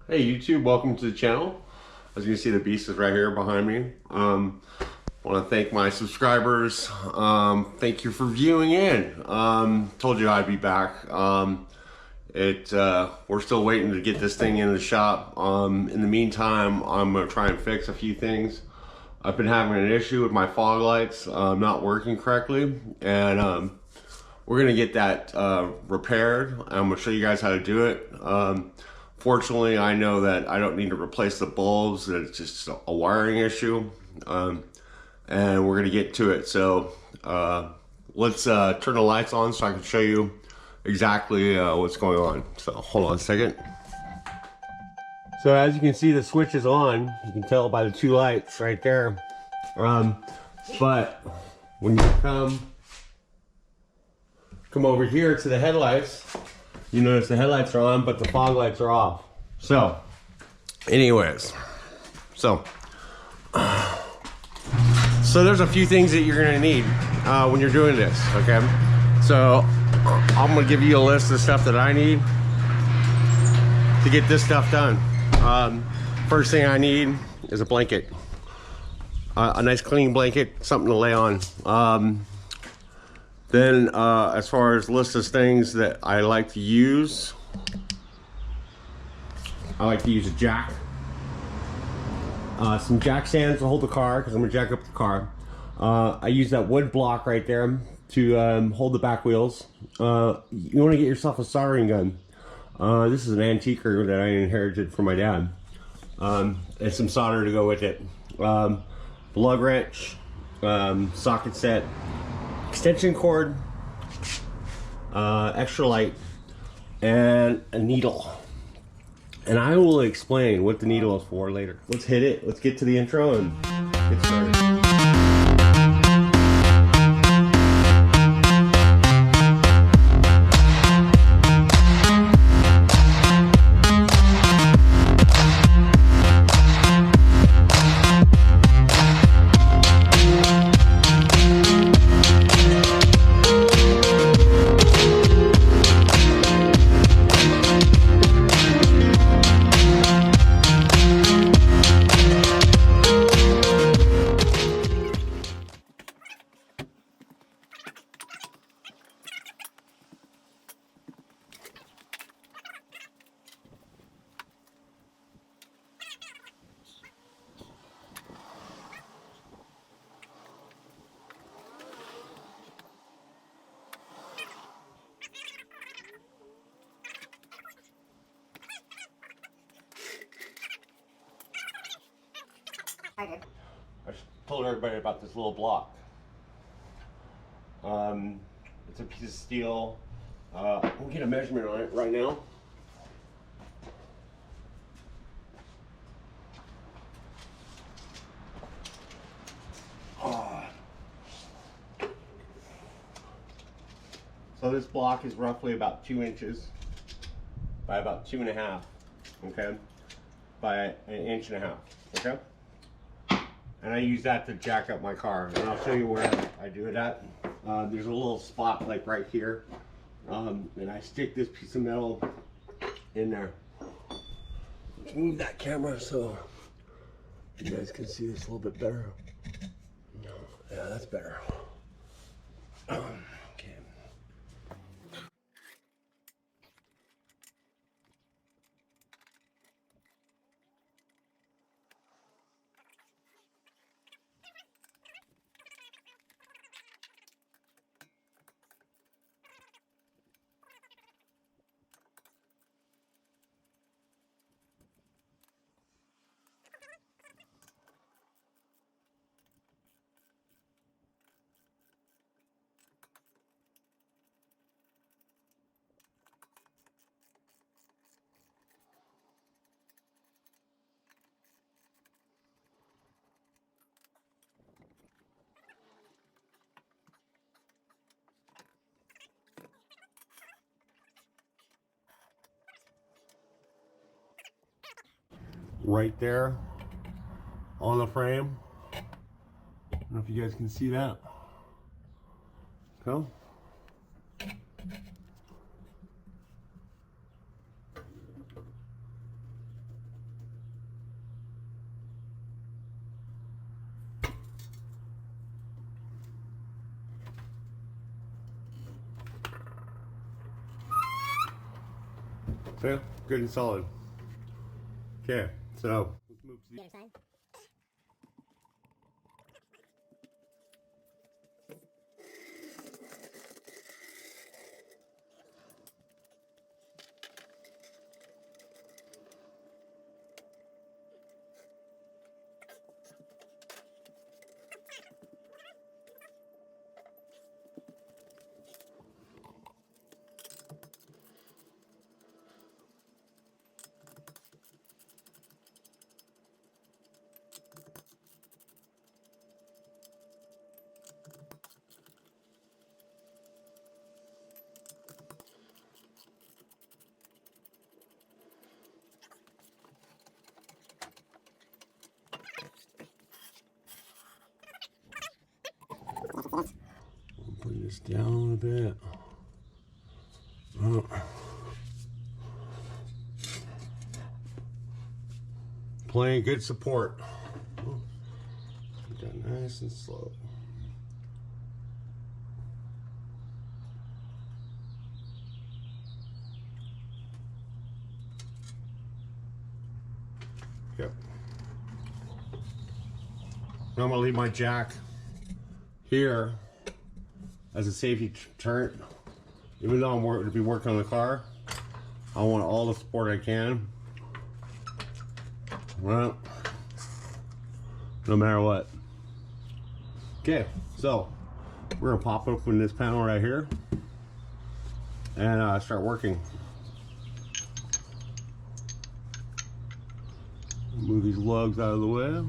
Hey YouTube, welcome to the channel. As you can see, the beast is right here behind me. I want to thank my subscribers. Thank you for viewing in. Told you I'd be back. We're still waiting to get this thing in the shop. In the meantime, I'm gonna try and fix a few things. I've been having an issue with my fog lights not working correctly, and we're gonna get that repaired. I'm gonna show you guys how to do it. Fortunately, I know that I don't need to replace the bulbs, that it's just a wiring issue. And we're gonna get to it. So let's turn the lights on so I can show you exactly what's going on. So hold on a second. So as you can see, the switch is on. You can tell by the two lights right there. But when you come over here to the headlights, you notice the headlights are on, but the fog lights are off. So, anyways, so there's a few things that you're gonna need when you're doing this, okay? So, I'm gonna give you a list of stuff that I need to get this stuff done. First thing I need is a blanket. A nice clean blanket, something to lay on. Then, as far as list of things that I like to use, I like to use a jack. Some jack stands to hold the car, because I'm going to jack up the car. I use that wood block right there to hold the back wheels. You want to get yourself a soldering gun. This is an antiquer that I inherited from my dad. And some solder to go with it. Lug wrench, socket set, extension cord, extra light, and a needle. And I will explain what the needle is for later. Let's hit it. Let's get to the intro and get started. I told everybody about this little block. It's a piece of steel. We'll get a measurement on it right now. So this block is roughly about 2 inches by about 2.5, okay? By an 1.5 inches, okay? And I use that to jack up my car, and I'll show you where I do it at. There's a little spot like right here, and I stick this piece of metal in there. Let's move that camera so you guys can see this a little bit better. Yeah, that's better. Okay. Right there on the frame. I don't know if you guys can see that. Go. Yeah, good and solid. Okay, so let's move to the other side. Bring this down a bit. Playing good support. Get that nice and slow. Yep. Now I'm gonna leave my jack here as a safety turret. Even though I'm going to be working on the car, I want all the support I can. Well, no matter what. Okay, so we're gonna pop open this panel right here and start working. Move these lugs out of the way.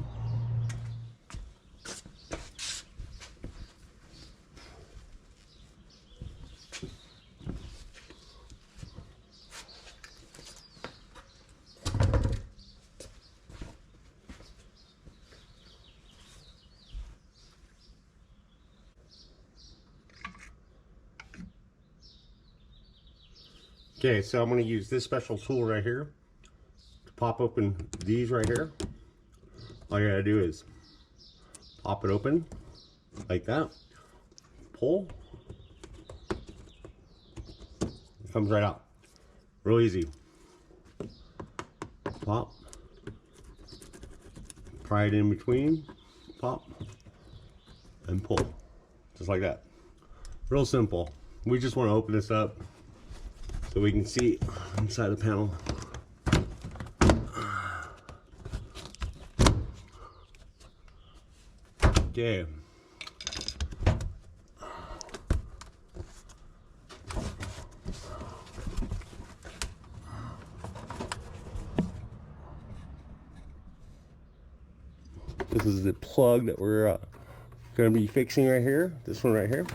Okay, so I'm going to use this special tool right here to pop open these right here. All you gotta do is pop it open like that, pull, it comes right out. Real easy. Pop, pry it in between, pop, and pull. Just like that. Real simple. We just want to open this up so we can see inside the panel. Okay. This is the plug that we're going to be fixing right here. This one right here.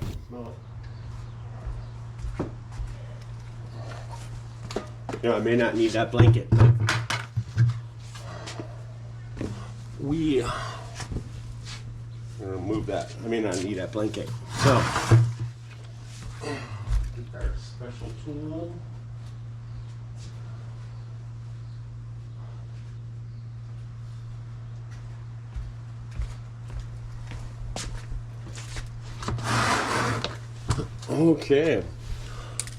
You know, I may not need that blanket, but we move that. I may not need that blanket. So, our special tool. Okay.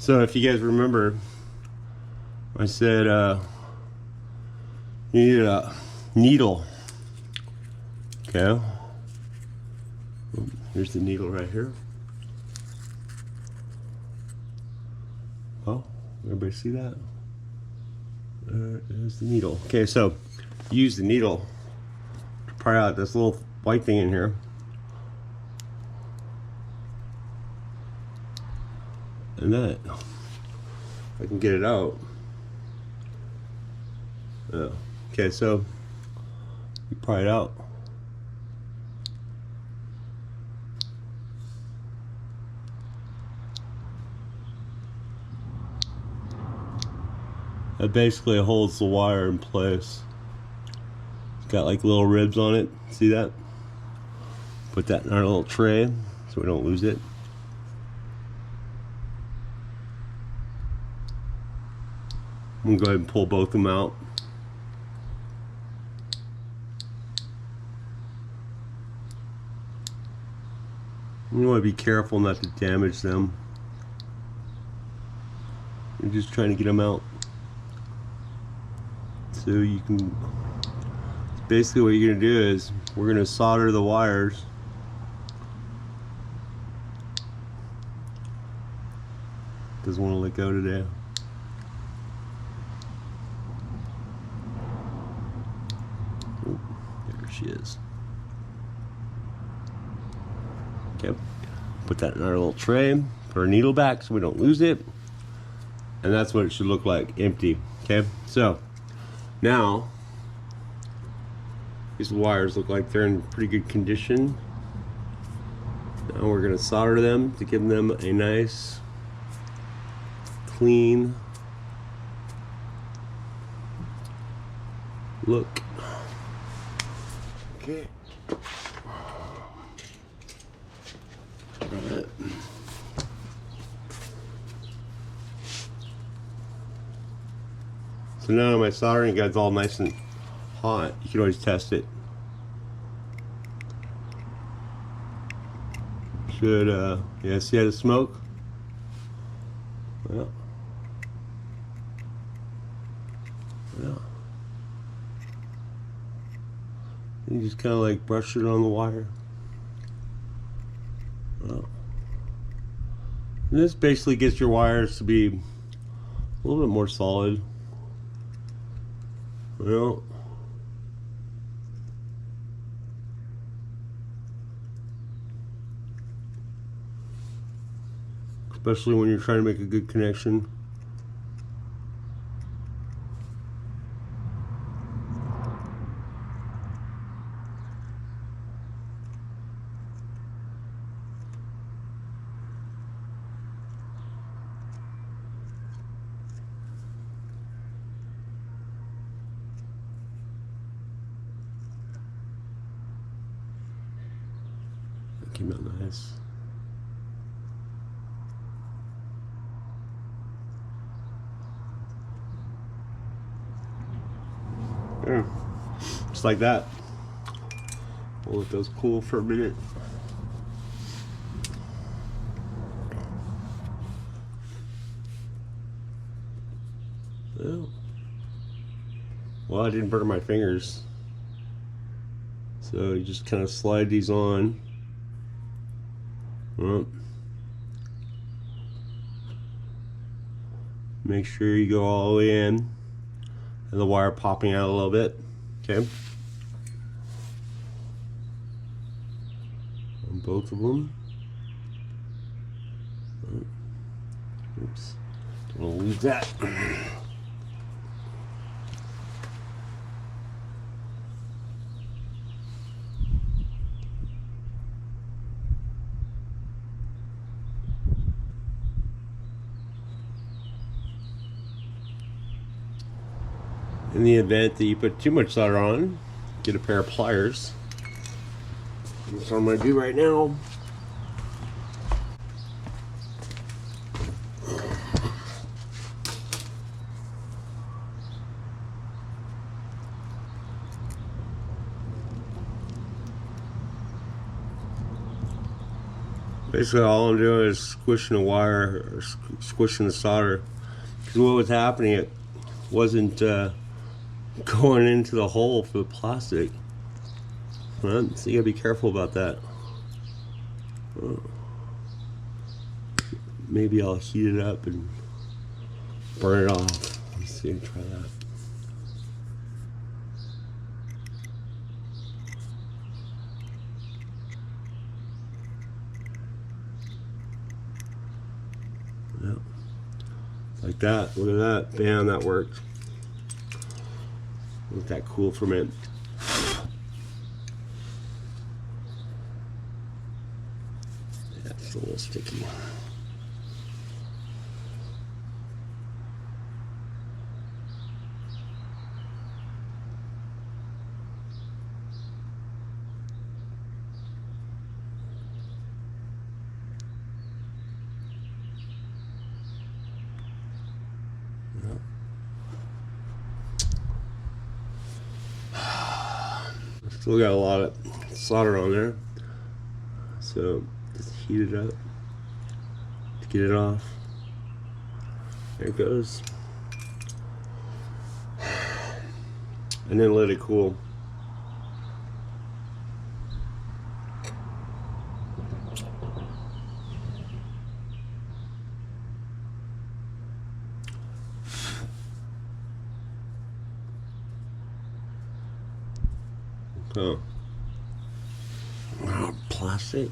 So if you guys remember, I said you need a needle. Okay. Here's the needle right here. Oh, everybody see that? There's the needle. Okay, so use the needle to pry out this little white thing in here. And that, if I can get it out. Okay, so you pry it out. That basically holds the wire in place. It's got like little ribs on it. See that? Put that in our little tray so we don't lose it. I'm gonna go ahead and pull both of them out. You want to be careful not to damage them. You're just trying to get them out. So you can, basically what you're gonna do is we're gonna solder the wires. Doesn't want to let go today. Ooh, there she is. Okay, put that in our little tray, put our needle back so we don't lose it. And that's what it should look like, empty. Okay, so now these wires look like they're in pretty good condition. Now we're gonna solder them to give them a nice, clean look. Okay. All right. So now my soldering gun's all nice and hot. You can always test it. Should, yeah, see how the smoke? Well. Yeah. You just kind of like brush it on the wire. Well. And this basically gets your wires to be a little bit more solid. Well, especially when you're trying to make a good connection. That came out nice. Yeah, just like that. We'll let those cool for a minute. Well, I didn't burn my fingers. So you just kind of slide these on. Well, make sure you go all the way in. And the wire popping out a little bit. Okay. On both of them. Oops. Don't want to lose that. In the event that you put too much solder on, get a pair of pliers. That's what I'm going to do right now. Basically all I'm doing is squishing the wire, or squishing the solder. Because what was happening, it wasn't going into the hole for the plastic. Well, so you gotta be careful about that. Maybe I'll heat it up and burn it off. Let's see, try that. Yep. Like that. Look at that. Bam, that worked. Let that cool for a minute. Yeah, it's a little sticky. Still got a lot of solder on there, so just heat it up to get it off. There it goes. and then let it cool. Oh, plastic.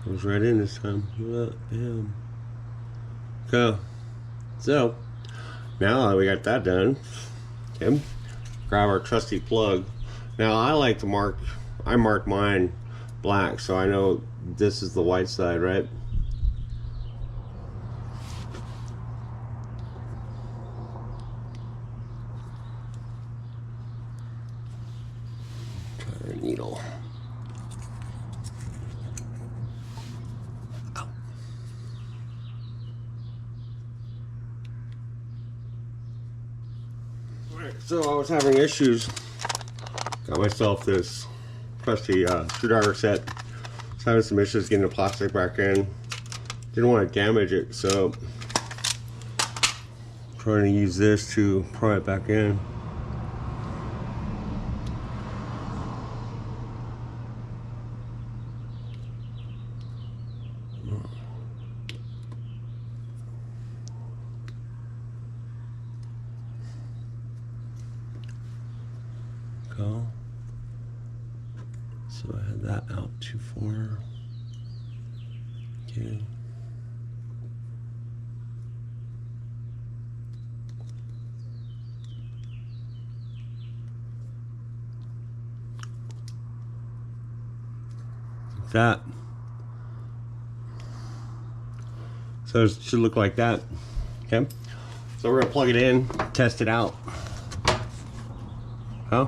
It was right in this time. Bam. Okay. So now that we got that done, okay, grab our trusty plug. Now I mark mine black, so I know this is the white side, right? Try our needle. So I was having issues. Got myself this trusty screwdriver set. Was having some issues getting the plastic back in. Didn't want to damage it, so I'm trying to use this to pry it back in. Go. So I had that out too far. Okay. Like that. So it should look like that. Okay. So we're gonna plug it in, test it out. Huh?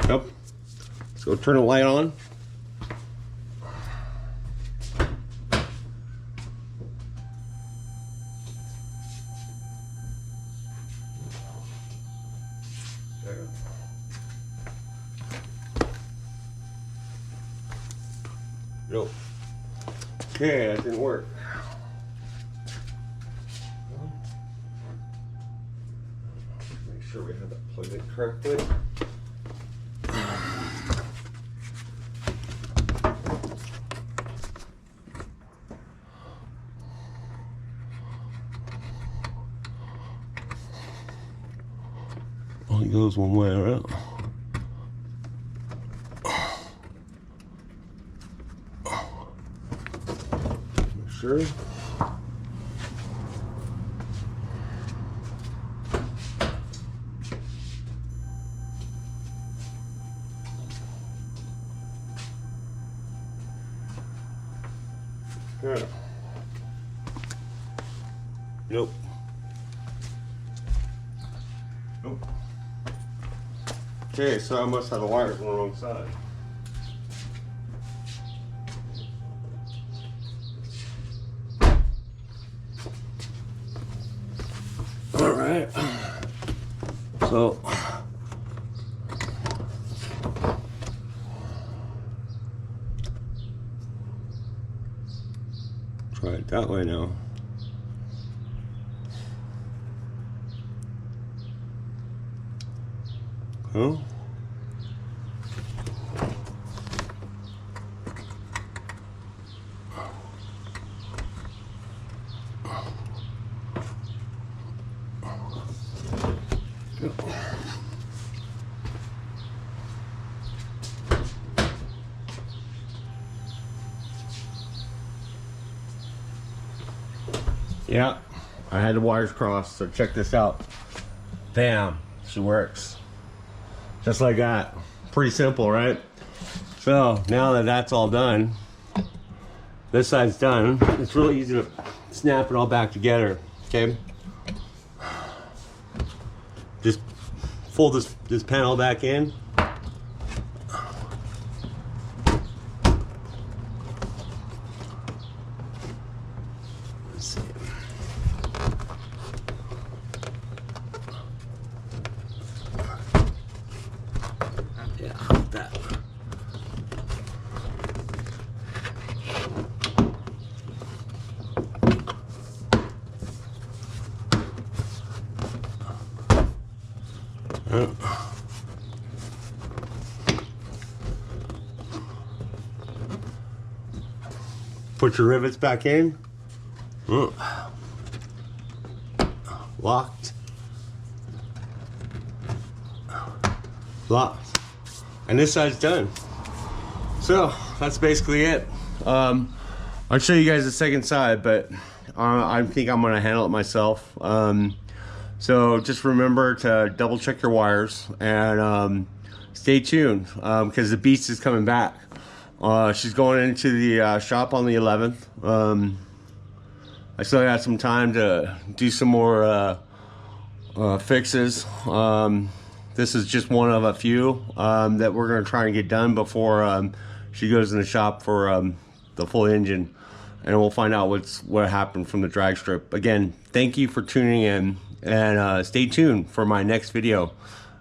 Yep. Let's go turn the light on. Nope. Okay, that didn't work. Make sure we have that plugged in correctly. Only goes one way, right? Sure. Good. Nope. Nope. Okay, so I must have the wires on the wrong side. All right. So try it that way now. Huh? Yeah, I had the wires crossed, so check this out. Bam, she works. Just like that. Pretty simple, right? So now that that's all done, this side's done, it's really easy to snap it all back together, okay? Just fold this panel back in, Put your rivets back in. Locked. Locked. And this side's done. So that's basically it. I'll show you guys the second side, but I think I'm gonna handle it myself. So just remember to double check your wires and stay tuned because the beast is coming back. She's going into the shop on the 11th. I still got some time to do some more fixes. This is just one of a few that we're going to try and get done before she goes in the shop for the full engine, and we'll find out what happened from the drag strip. Again, thank you for tuning in, and stay tuned for my next video,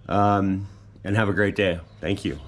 and have a great day. Thank you.